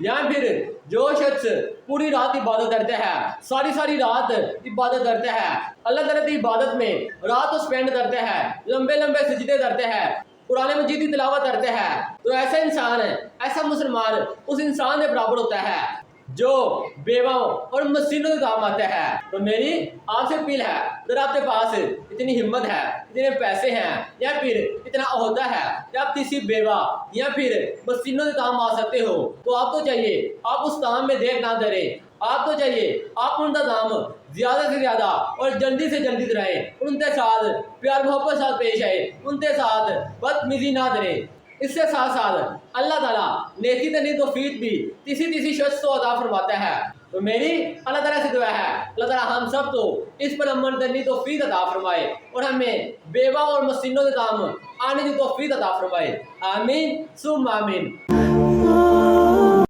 या फिर जो शख्स पूरी रात इबादत करते हैं, सारी सारी रात इबादत करते हैं, अल्लाह ताला की इबादत में रात को स्पेंड करते हैं, लंबे लंबे सजदे करते हैं, कुरान मजीद की तिलावत करते हैं, तो ऐसा इंसान, ऐसा मुसलमान उस इंसान के बराबर होता है जो बेवाओं और मस्जिदों के काम आता है। तो मेरी आपसे अपील है, अगर आपके पास इतनी हिम्मत है, इतने पैसे हैं, या फिर इतना ओहदा है कि आप किसी बेवा या फिर मस्जिदों के काम आ सकते हो, तो आपको चाहिए आप उस काम में देर ना करें। आपको चाहिए आप उनका काम ज्यादा से ज्यादा और जल्दी से जल्दी कराएं, उनके साथ प्यार मोहब्बत साथ पेश आए, उनके साथ बदतमीजी ना करें। इससे साथ साथ अल्लाह ताला नेकी करने की तौफीक भी किसी शख्स को अता फरमाता है। तो मेरी अल्लाह ताला से दुआ है, अल्लाह ताला हम सब को इस पर अमल करने की तौफीक अता फरमाए और हमें बेवा और मस्जिदों के काम आने की तौफीक अता फरमाए। आमीन सुम आमीन।